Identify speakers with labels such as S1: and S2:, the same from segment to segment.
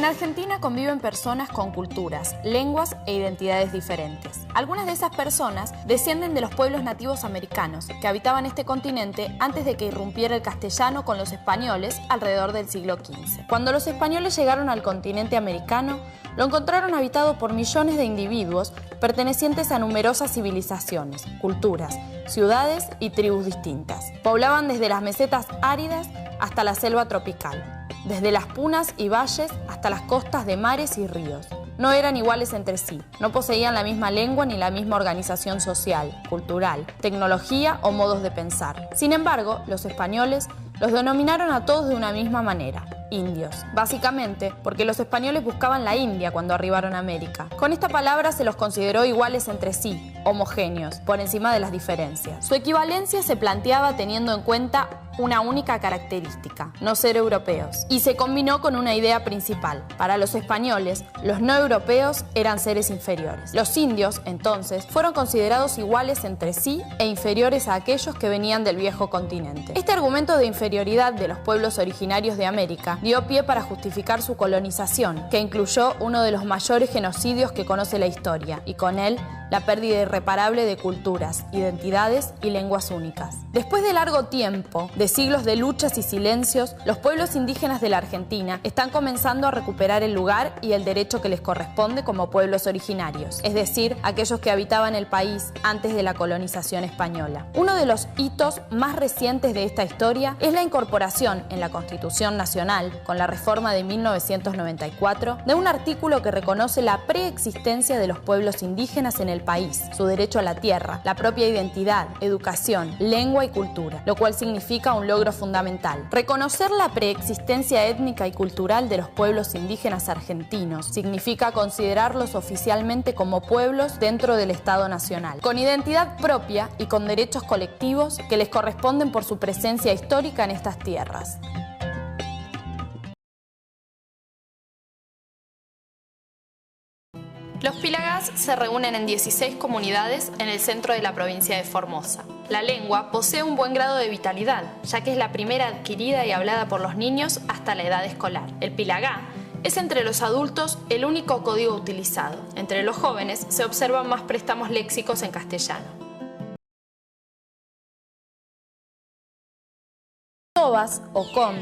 S1: En Argentina conviven personas con culturas, lenguas e identidades diferentes. Algunas de esas personas descienden de los pueblos nativos americanos que habitaban este continente antes de que irrumpiera el castellano con los españoles alrededor del siglo XV. Cuando los españoles llegaron al continente americano, lo encontraron habitado por millones de individuos pertenecientes a numerosas civilizaciones, culturas, ciudades y tribus distintas. Poblaban desde las mesetas áridas hasta la selva tropical, desde las punas y valles hasta las costas de mares y ríos. No eran iguales entre sí, no poseían la misma lengua ni la misma organización social, cultural, tecnología o modos de pensar. Sin embargo, los españoles los denominaron a todos de una misma manera: indios, básicamente porque los españoles buscaban la India cuando arribaron a América. Con esta palabra se los consideró iguales entre sí, homogéneos, por encima de las diferencias. Su equivalencia se planteaba teniendo en cuenta una única característica: no ser europeos, y se combinó con una idea principal. Para los españoles, los no europeos eran seres inferiores. Los indios, entonces, fueron considerados iguales entre sí e inferiores a aquellos que venían del viejo continente. Este argumento de inferioridad de los pueblos originarios de América dio pie para justificar su colonización, que incluyó uno de los mayores genocidios que conoce la historia, y con él la pérdida irreparable de culturas, identidades y lenguas únicas. Después de largo tiempo, de siglos de luchas y silencios, los pueblos indígenas de la Argentina están comenzando a recuperar el lugar y el derecho que les corresponde como pueblos originarios, es decir, aquellos que habitaban el país antes de la colonización española. Uno de los hitos más recientes de esta historia es la incorporación en la Constitución Nacional, con la reforma de 1994, de un artículo que reconoce la preexistencia de los pueblos indígenas en el país, su derecho a la tierra, la propia identidad, educación, lengua y cultura, lo cual significa un logro fundamental. Reconocer la preexistencia étnica y cultural de los pueblos indígenas argentinos significa considerarlos oficialmente como pueblos dentro del Estado Nacional, con identidad propia y con derechos colectivos que les corresponden por su presencia histórica en estas tierras. Los Pilagás se reúnen en 16 comunidades en el centro de la provincia de Formosa. La lengua posee un buen grado de vitalidad, ya que es la primera adquirida y hablada por los niños hasta la edad escolar. El Pilagá es entre los adultos el único código utilizado. Entre los jóvenes se observan más préstamos léxicos en castellano. Tobas o con,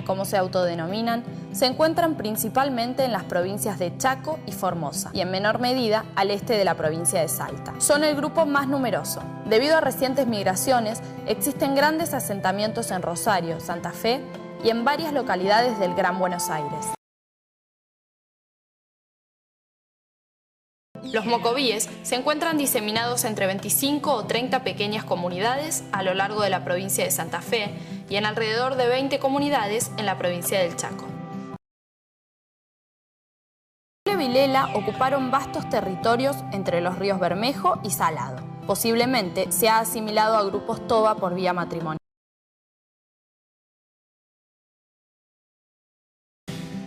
S1: como se autodenominan, se encuentran principalmente en las provincias de Chaco y Formosa, y en menor medida al este de la provincia de Salta. Son el grupo más numeroso. Debido a recientes migraciones, existen grandes asentamientos en Rosario, Santa Fe y en varias localidades del Gran Buenos Aires. Los mocovíes se encuentran diseminados entre 25 o 30 pequeñas comunidades a lo largo de la provincia de Santa Fe y en alrededor de 20 comunidades en la provincia del Chaco. Vilela ocuparon vastos territorios entre los ríos Bermejo y Salado. Posiblemente se ha asimilado a grupos toba por vía matrimonial.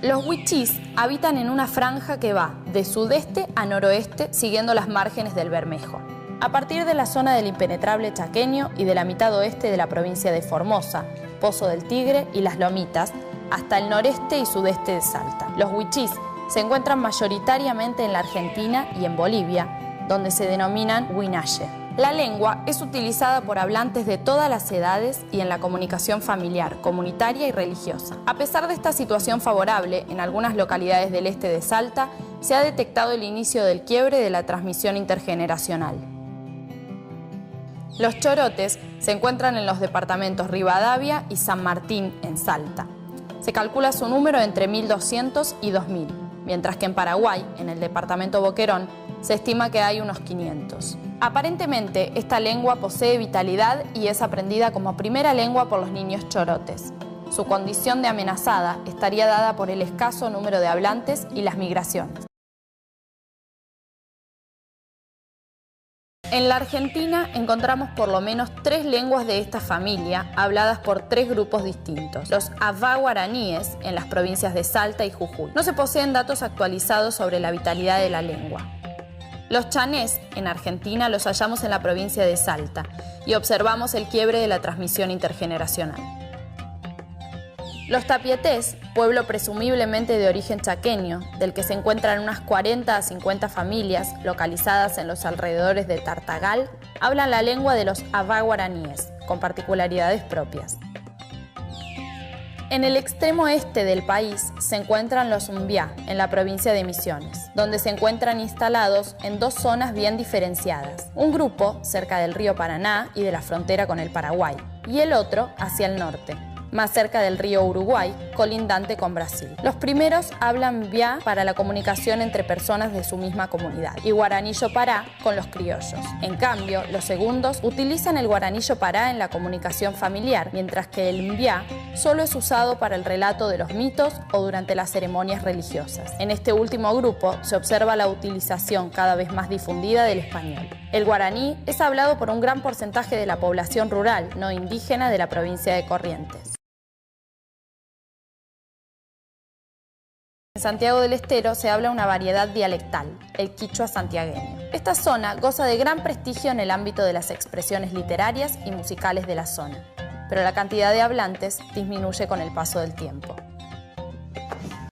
S1: Los wichís habitan en una franja que va de sudeste a noroeste siguiendo las márgenes del Bermejo. A partir de la zona del impenetrable chaqueño y de la mitad oeste de la provincia de Formosa, Pozo del Tigre y Las Lomitas, hasta el noreste y sudeste de Salta. Los wichís se encuentran mayoritariamente en la Argentina y en Bolivia, donde se denominan huinaye. La lengua es utilizada por hablantes de todas las edades y en la comunicación familiar, comunitaria y religiosa. A pesar de esta situación favorable, en algunas localidades del este de Salta se ha detectado el inicio del quiebre de la transmisión intergeneracional. Los chorotes se encuentran en los departamentos Rivadavia y San Martín, en Salta. Se calcula su número entre 1.200 y 2.000, mientras que en Paraguay, en el departamento Boquerón, se estima que hay unos 500. Aparentemente, esta lengua posee vitalidad y es aprendida como primera lengua por los niños chorotes. Su condición de amenazada estaría dada por el escaso número de hablantes y las migraciones. En la Argentina encontramos por lo menos 3 lenguas de esta familia habladas por 3 grupos distintos. Los avá-guaraníes en las provincias de Salta y Jujuy. No se poseen datos actualizados sobre la vitalidad de la lengua. Los chanés en Argentina los hallamos en la provincia de Salta y observamos el quiebre de la transmisión intergeneracional. Los tapietés, pueblo presumiblemente de origen chaqueño, del que se encuentran unas 40 a 50 familias localizadas en los alrededores de Tartagal, hablan la lengua de los Avá guaraníes, con particularidades propias. En el extremo este del país se encuentran los Mbiá, en la provincia de Misiones, donde se encuentran instalados en dos zonas bien diferenciadas. Un grupo cerca del río Paraná y de la frontera con el Paraguay, y el otro hacia el norte, más cerca del río Uruguay, colindante con Brasil. Los primeros hablan mbiá para la comunicación entre personas de su misma comunidad y guaraní yopará con los criollos. En cambio, los segundos utilizan el guaraní yopará en la comunicación familiar, mientras que el mbiá solo es usado para el relato de los mitos o durante las ceremonias religiosas. En este último grupo se observa la utilización cada vez más difundida del español. El guaraní es hablado por un gran porcentaje de la población rural, no indígena, de la provincia de Corrientes. En Santiago del Estero se habla una variedad dialectal, el quichua santiagueño. Esta zona goza de gran prestigio en el ámbito de las expresiones literarias y musicales de la zona, pero la cantidad de hablantes disminuye con el paso del tiempo.